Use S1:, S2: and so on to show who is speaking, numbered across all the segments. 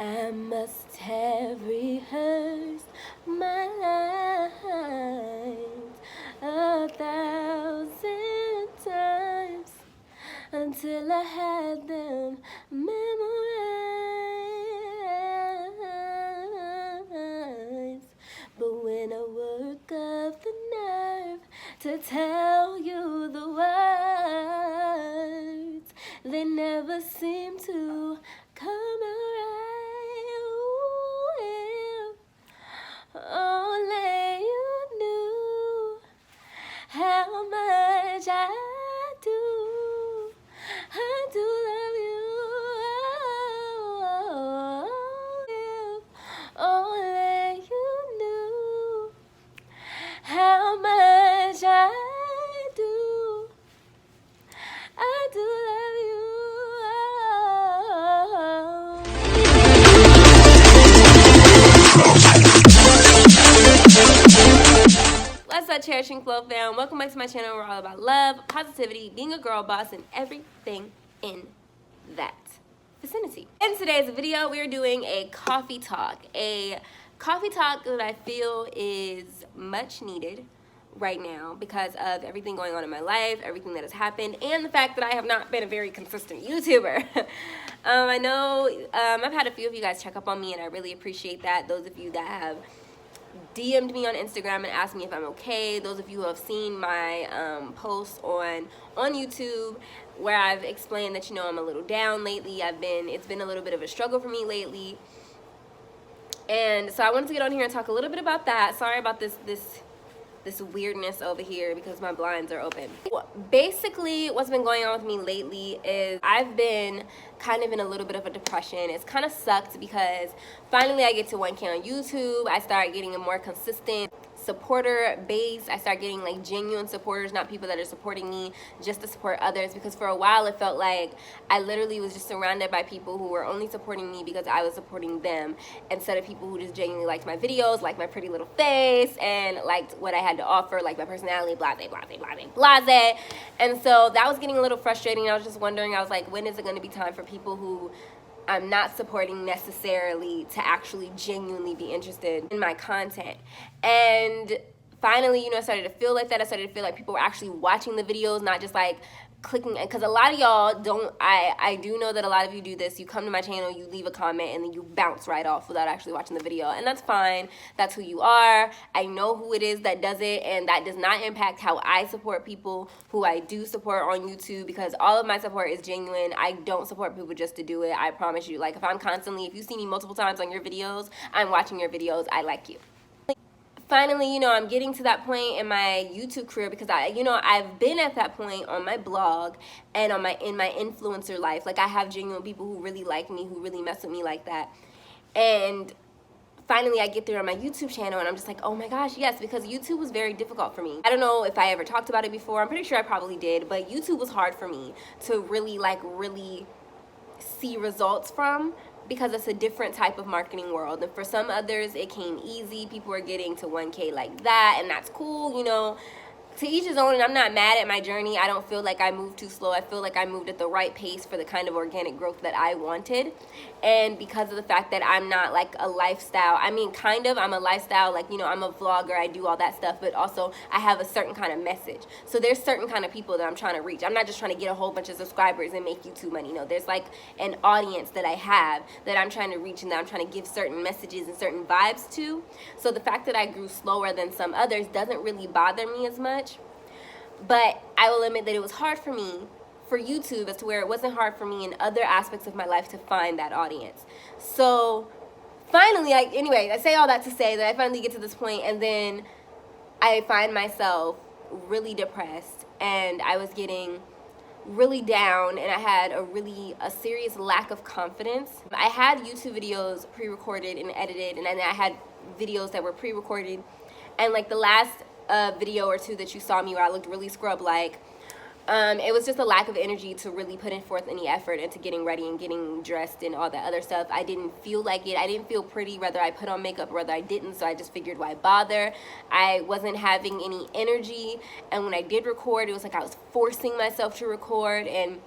S1: I must have rehearsed my lines 1,000 times until I had them memorized. But when I work up the nerve to tell you the words, they never seem to come out right. Ooh, if only you knew how much I do love you. If only you knew how much I do love you. What's up, Cherishing Flow fam? Welcome back to my channel. We're all about love, positivity, being a girl boss, and everything in that vicinity. In today's video, we are doing a coffee talk. A coffee talk that I feel is much needed right now because of everything going on in my life, everything that has happened, and the fact that I have not been a very consistent YouTuber. I know I've had a few of you guys check up on me, and I really appreciate that. Those of you that have DM'd me on Instagram and asked me if I'm okay. Those of you who have seen my posts on YouTube where I've explained that, you know, I'm a little down lately. It's been a little bit of a struggle for me lately. And so I wanted to get on here and talk a little bit about that. Sorry about this weirdness over here because my blinds are open. Basically, what's been going on with me lately is I've been kind of in a little bit of a depression. It's kind of sucked because finally I get to 1K on YouTube. I start getting a more consistent supporter base. I start getting like genuine supporters, not people that are supporting me just to support others, because for a while it felt like I literally was just surrounded by people who were only supporting me because I was supporting them, instead of people who just genuinely liked my videos, liked my pretty little face, and liked what I had to offer, like my personality, blase, blase, blase, blase. And so that was getting a little frustrating. I was just wondering, I was like, when is it going to be time for people who I'm not supporting necessarily to actually genuinely be interested in my content? And finally, you know, I started to feel like that. I started to feel like people were actually watching the videos, not just like clicking, because a lot of y'all don't, I do know that a lot of you do this. You come to my channel, you leave a comment, and then you bounce right off without actually watching the video, and that's fine. That's who you are. I know who it is that does it, and that does not impact how I support people who I do support on YouTube, because all of my support is genuine. I don't support people just to do it. I promise you. Like, if you see me multiple times on your videos, I'm watching your videos. I like you. Finally, you know, I'm getting to that point in my YouTube career because I've been at that point on my blog and in my influencer life. Like, I have genuine people who really like me, who really mess with me like that. And finally I get there on my YouTube channel and I'm just like, oh my gosh, yes, because YouTube was very difficult for me. I don't know if I ever talked about it before. I'm pretty sure I probably did, but YouTube was hard for me to really see results from, because it's a different type of marketing world. And for some others, it came easy. People are getting to 1K like that, and that's cool, you know. To each his own, and I'm not mad at my journey. I don't feel like I moved too slow. I feel like I moved at the right pace for the kind of organic growth that I wanted. And because of the fact that I'm not like a lifestyle, I mean, kind of, I'm a lifestyle, like, you know, I'm a vlogger, I do all that stuff, but also I have a certain kind of message. So there's certain kind of people that I'm trying to reach. I'm not just trying to get a whole bunch of subscribers and make YouTube money. No, there's like an audience that I have that I'm trying to reach and that I'm trying to give certain messages and certain vibes to. So the fact that I grew slower than some others doesn't really bother me as much. But I will admit that it was hard for me for YouTube, as to where it wasn't hard for me in other aspects of my life to find that audience. So finally, I say all that to say that I finally get to this point, and then I find myself really depressed, and I was getting really down, and I had a serious lack of confidence. I had YouTube videos pre-recorded and edited, and then I had videos that were pre-recorded, and like the last video or two that you saw me where I looked really scrub-like, it was just a lack of energy to really put in forth any effort into getting ready and getting dressed and all that other stuff. I didn't feel like it. I didn't feel pretty whether I put on makeup or whether I didn't, so I just figured, why bother? I wasn't having any energy, and when I did record, it was like I was forcing myself to record, and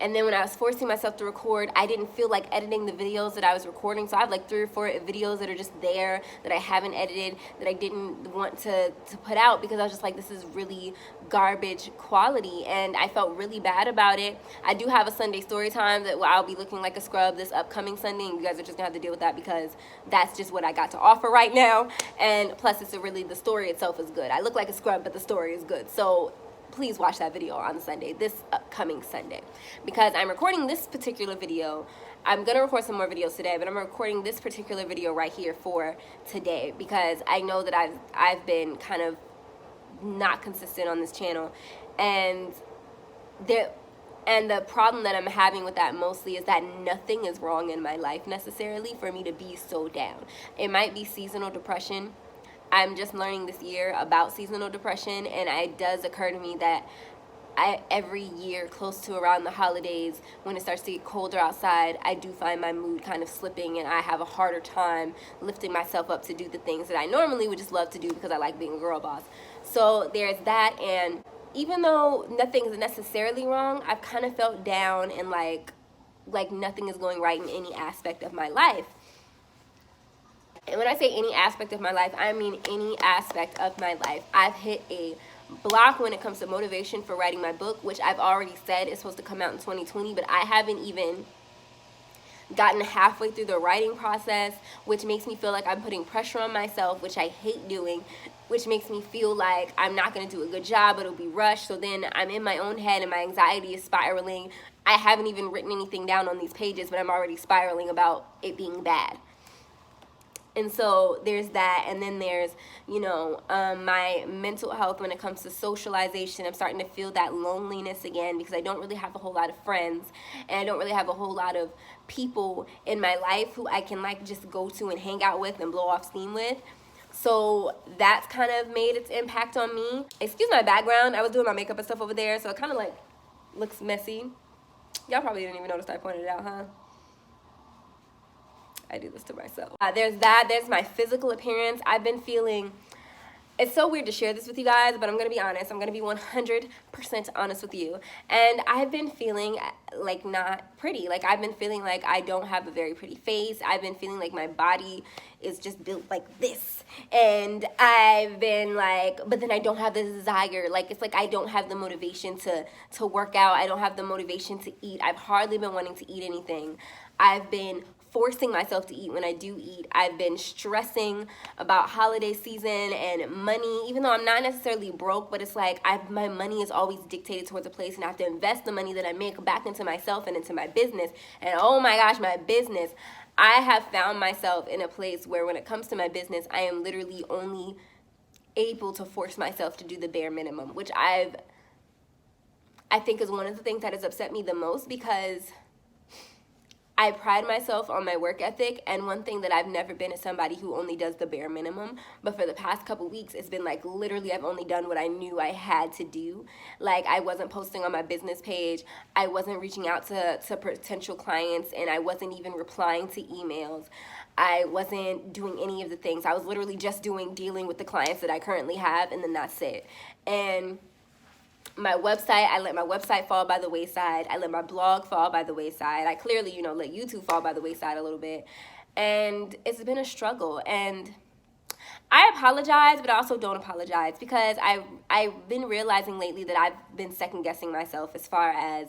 S1: And then when I was forcing myself to record, I didn't feel like editing the videos that I was recording. So I have like 3 or 4 videos that are just there that I haven't edited, that I didn't want to put out, because I was just like, this is really garbage quality. And I felt really bad about it. I do have a Sunday story time that I'll be looking like a scrub this upcoming Sunday, and you guys are just gonna have to deal with that because that's just what I got to offer right now. And plus, it's really, the story itself is good. I look like a scrub, but the story is good. So please watch that video on Sunday, this upcoming Sunday, because I'm recording this particular video. I'm gonna record some more videos today, but I'm recording this particular video right here for today because I know that I've been kind of not consistent on this channel, and the problem that I'm having with that mostly is that nothing is wrong in my life necessarily for me to be so down. It might be seasonal depression. I'm just learning this year about seasonal depression, and it does occur to me that every year close to around the holidays, when it starts to get colder outside, I do find my mood kind of slipping, and I have a harder time lifting myself up to do the things that I normally would just love to do because I like being a girl boss. So there's that, and even though nothing is necessarily wrong, I've kind of felt down and like nothing is going right in any aspect of my life. And when I say any aspect of my life, I mean any aspect of my life. I've hit a block when it comes to motivation for writing my book, which I've already said is supposed to come out in 2020, but I haven't even gotten halfway through the writing process, which makes me feel like I'm putting pressure on myself, which I hate doing, which makes me feel like I'm not going to do a good job, it'll be rushed. So then I'm in my own head and my anxiety is spiraling. I haven't even written anything down on these pages, but I'm already spiraling about it being bad. And so there's that, and then there's, my mental health when it comes to socialization. I'm starting to feel that loneliness again because I don't really have a whole lot of friends, and I don't really have a whole lot of people in my life who I can just go to and hang out with and blow off steam with. So that's kind of made its impact on me. Excuse my background. I was doing my makeup and stuff over there, so it kind of looks messy. Y'all probably didn't even notice I pointed it out, huh? I do this to myself. There's that. There's my physical appearance. I've been feeling, it's so weird to share this with you guys, but I'm going to be honest. I'm going to be 100% honest with you. And I've been feeling like not pretty. I've been feeling like I don't have a very pretty face. I've been feeling like my body is just built like this. And I've been but then I don't have the desire. It's like I don't have the motivation to work out. I don't have the motivation to eat. I've hardly been wanting to eat anything. I've been forcing myself to eat when I do eat. I've been stressing about holiday season and money, even though I'm not necessarily broke, but it's like my money is always dictated towards a place, and I have to invest the money that I make back into myself and into my business. And oh my gosh, my business. I have found myself in a place where when it comes to my business, I am literally only able to force myself to do the bare minimum, which I think is one of the things that has upset me the most, because I pride myself on my work ethic, and one thing that I've never been is somebody who only does the bare minimum. But for the past couple weeks, it's been literally I've only done what I knew I had to do. I wasn't posting on my business page, I wasn't reaching out to potential clients, and I wasn't even replying to emails. I wasn't doing any of the things. I was literally just dealing with the clients that I currently have, and then that's it. And my website, I let my website fall by the wayside. I let my blog fall by the wayside. I clearly, let YouTube fall by the wayside a little bit. And it's been a struggle. And I apologize, but I also don't apologize, because I've been realizing lately that I've been second guessing myself as far as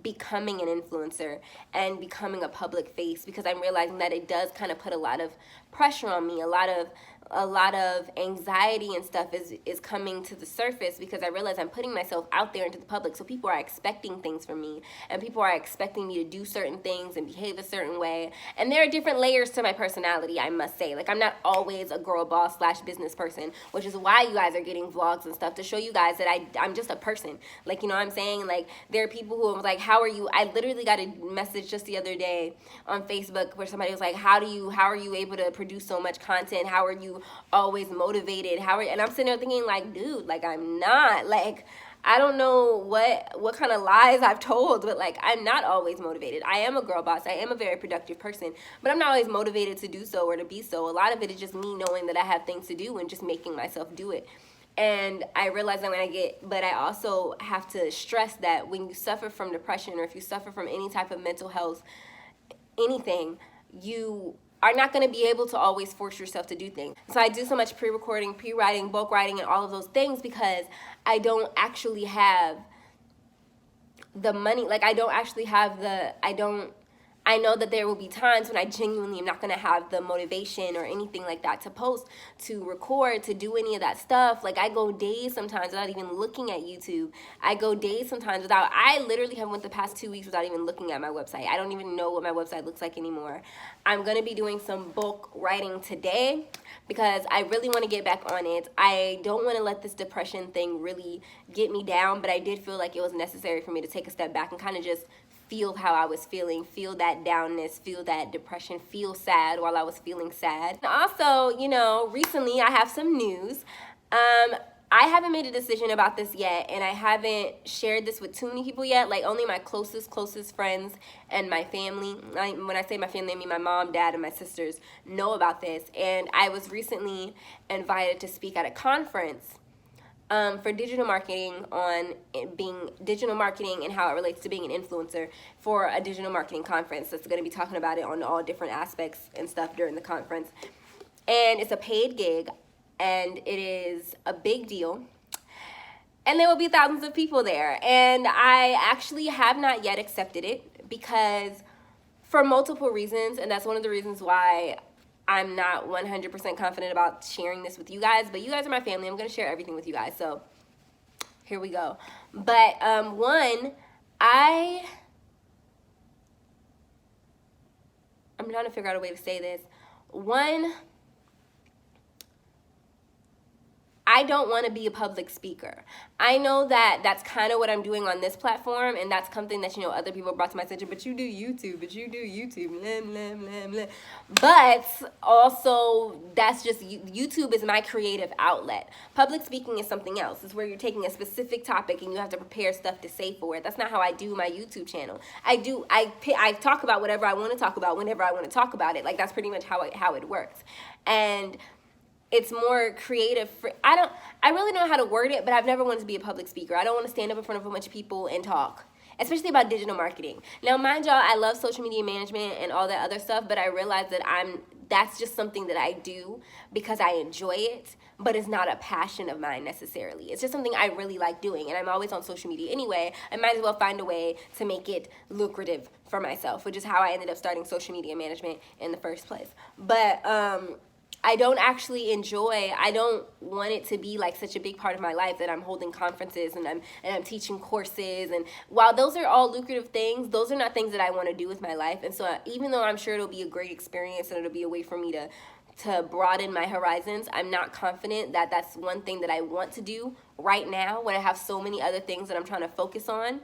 S1: becoming an influencer and becoming a public face, because I'm realizing that it does kind of put a lot of pressure on me. A lot of anxiety and stuff is coming to the surface, because I realize I'm putting myself out there into the public, so people are expecting things from me, and people are expecting me to do certain things and behave a certain way. And there are different layers to my personality, I must say. I'm not always a girl boss / business person, which is why you guys are getting vlogs and stuff, to show you guys that I'm just a person. You know what I'm saying? There are people who are like, how are you? I literally got a message just the other day on Facebook where somebody was like, how are you able to produce so much content? How are you always motivated? And I'm sitting there thinking, dude, I'm not. I don't know what kind of lies I've told, but I'm not always motivated. I am a girl boss. I am a very productive person, but I'm not always motivated to do so or to be so. A lot of it is just me knowing that I have things to do and just making myself do it. And I realize that but I also have to stress that when you suffer from depression, or if you suffer from any type of mental health, anything, you are not going to be able to always force yourself to do things. So I do so much pre-recording, pre-writing, bulk writing, and all of those things because I don't actually have the money. Like, I don't actually have I know that there will be times when I genuinely am not going to have the motivation or anything like that to post, to record, to do any of that stuff. Like, I go days sometimes without even looking at YouTube. I go days sometimes I literally have went the past 2 weeks without even looking at my website. I don't even know what my website looks like anymore. I'm going to be doing some bulk writing today because I really want to get back on it. I don't want to let this depression thing really get me down, but I did feel like it was necessary for me to take a step back and kind of just feel how I was feeling, feel that downness, feel that depression, feel sad while I was feeling sad. And also, recently I have some news. I haven't made a decision about this yet, and I haven't shared this with too many people yet. Like, only my closest friends and my family. When I say my family, I mean my mom, dad, and my sisters know about this. And I was recently invited to speak at a conference for digital marketing digital marketing and how it relates to being an influencer for a digital marketing conference that's going to be talking about it on all different aspects and stuff during the conference. And it's a paid gig, and it is a big deal. And there will be thousands of people there. And I actually have not yet accepted it because for multiple reasons, and that's one of the reasons why I'm not 100% confident about sharing this with you guys, but you guys are my family. I'm going to share everything with you guys, so here we go. But one, I'm trying to figure out a way to say this. One, I don't want to be a public speaker. I know that that's kind of what I'm doing on this platform, and that's something that, other people brought to my attention, but you do YouTube, blah, blah, blah, blah. But also, that's just, YouTube is my creative outlet. Public speaking is something else. It's where you're taking a specific topic and you have to prepare stuff to say for it. That's not how I do my YouTube channel. I talk about whatever I want to talk about whenever I want to talk about it. Like, that's pretty much how it works. And it's more creative. I really don't know how to word it, but I've never wanted to be a public speaker. I don't want to stand up in front of a bunch of people and talk, especially about digital marketing. Now, mind y'all, I love social media management and all that other stuff, but I realize that that's just something that I do because I enjoy it, but it's not a passion of mine necessarily. It's just something I really like doing, and I'm always on social media anyway. I might as well find a way to make it lucrative for myself, which is how I ended up starting social media management in the first place. But I don't want it to be like such a big part of my life that I'm holding conferences and I'm teaching courses. And while those are all lucrative things, those are not things that I want to do with my life. And so even though I'm sure it'll be a great experience and it'll be a way for me to broaden my horizons, I'm not confident that that's one thing that I want to do right now when I have so many other things that I'm trying to focus on.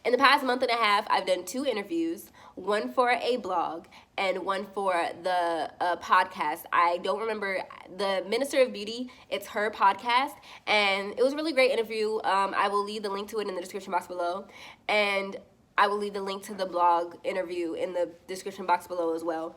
S1: In the past month and a half, I've done 2 interviews, one for a blog and one for the podcast. I don't remember, the Minister of Beauty, it's her podcast, and it was a really great interview. I will leave the link to it in the description box below, and I will leave the link to the blog interview in the description box below as well.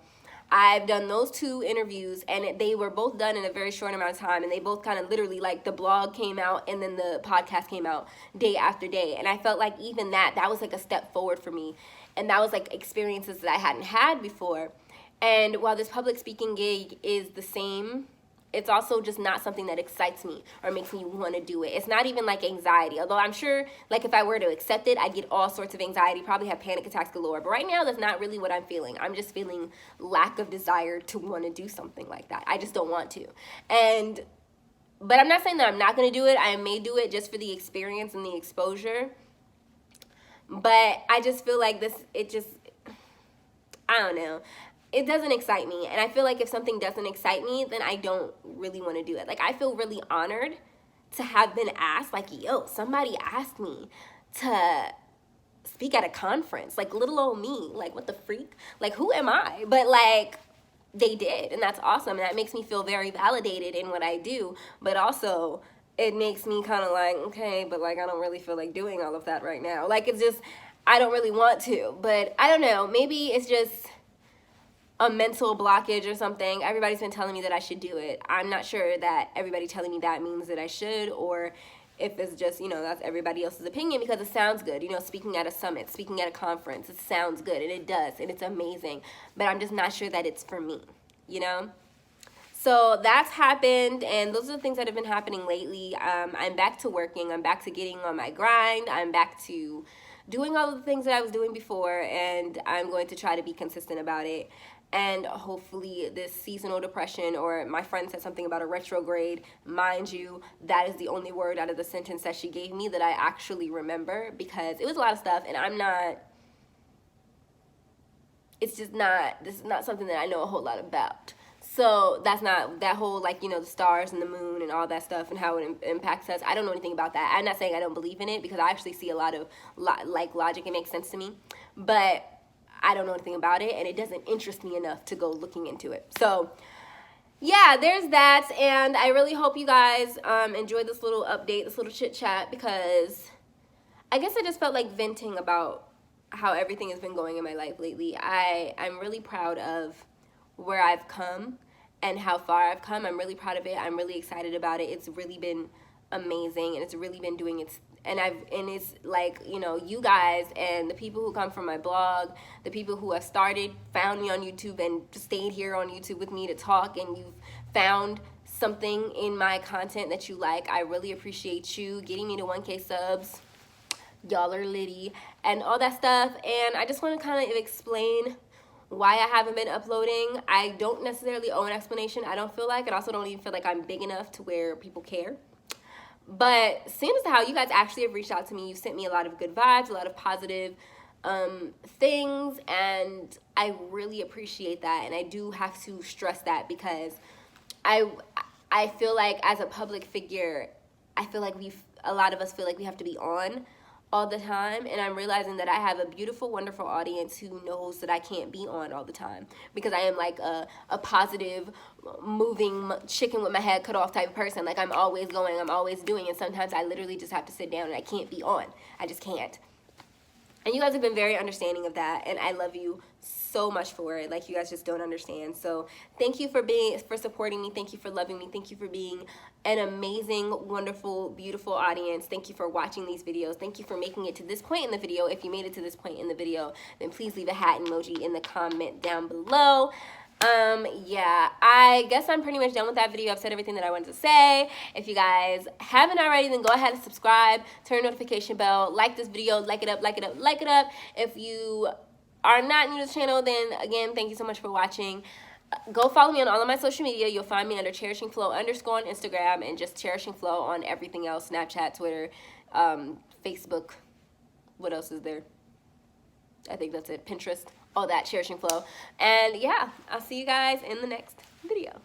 S1: I've done those 2 interviews, and they were both done in a very short amount of time, and they both kind of literally, like, the blog came out and then the podcast came out day after day, and I felt like even that was like a step forward for me, and that was like experiences that I hadn't had before. And while this public speaking gig is the same, it's also just not something that excites me or makes me want to do it. It's not even like anxiety, although I'm sure, like, if I were to accept it, I'd get all sorts of anxiety, probably have panic attacks galore. But right now, that's not really what I'm feeling. I'm just feeling lack of desire to want to do something like that. I just don't want to. But I'm not saying that I'm not going to do it. I may do it just for the experience and the exposure. But I just feel like I don't know. It doesn't excite me, and I feel like if something doesn't excite me, then I don't really want to do it. Like, I feel really honored to have been asked, like, yo, somebody asked me to speak at a conference, like, little old me, like, what the freak? Like, who am I? But, like, they did, and that's awesome, and that makes me feel very validated in what I do, but also it makes me kind of like, okay, but, like, I don't really feel like doing all of that right now. Like, it's just, I don't really want to, but I don't know, maybe it's just, a mental blockage or something. Everybody's been telling me that I should do it. I'm not sure that everybody telling me that means that I should, or if it's just, you know, that's everybody else's opinion because it sounds good. You know, speaking at a summit, speaking at a conference, it sounds good, and it does, and it's amazing. But I'm just not sure that it's for me, you know? So that's happened, and those are the things that have been happening lately. I'm back to working. I'm back to getting on my grind. I'm back to doing all of the things that I was doing before, and I'm going to try to be consistent about it. And hopefully this seasonal depression, or my friend said something about a retrograde, mind you, that is the only word out of the sentence that she gave me that I actually remember, because it was a lot of stuff, and it's just not, this is not something that I know a whole lot about. So that's not, that whole, like, you know, the stars and the moon and all that stuff and how it impacts us. I don't know anything about that. I'm not saying I don't believe in it, because I actually see a lot of, like, logic. It makes sense to me. But I don't know anything about it, and it doesn't interest me enough to go looking into it. So, yeah, there's that. And I really hope you guys enjoyed this little update, this little chit-chat, because I guess I just felt like venting about how everything has been going in my life lately. I'm really proud of where I've come and how far I've come. I'm really proud of it. I'm really excited about it. It's really been amazing, and it's really been doing its, and it's like, you know, you guys and the people who come from my blog, the people who have found me on YouTube and stayed here on YouTube with me to talk, and you've found something in my content that you like. I really appreciate you getting me to 1K subs. Y'all are litty and all that stuff. And I just want to kind of explain why I haven't been uploading. I don't necessarily owe an explanation. I don't feel like it. I also don't even feel like I'm big enough to where people care. But seeing as how you guys actually have reached out to me, you've sent me a lot of good vibes, a lot of positive things, and I really appreciate that. And I do have to stress that, because I feel like as a public figure, I feel like a lot of us feel like we have to be on all the time, and I'm realizing that I have a beautiful, wonderful audience who knows that I can't be on all the time, because I am like a positive, moving chicken with my head cut off type of person. Like, I'm always going, I'm always doing, and sometimes I literally just have to sit down and I can't be on. I just can't. And you guys have been very understanding of that, and I love you so much for it. Like, you guys just don't understand. So thank you for supporting me. Thank you for loving me. Thank you for being an amazing, wonderful, beautiful audience. Thank you for watching these videos. Thank you for making it to this point in the video. If you made it to this point in the video, then please leave a hat emoji in the comment down below. Yeah, I guess I'm pretty much done with that video. I've said everything that I wanted to say. If you guys haven't already, then go ahead and subscribe, turn notification bell, like this video, like it up, like it up, like it up. If you are not new to the channel, then again, thank you so much for watching. Go follow me on all of my social media. You'll find me under CherishingFlo _ on Instagram, and just CherishingFlo on everything else: Snapchat, Twitter, Facebook. What else is there? I think that's it. Pinterest, all that, CherishingFlo. And yeah, I'll see you guys in the next video.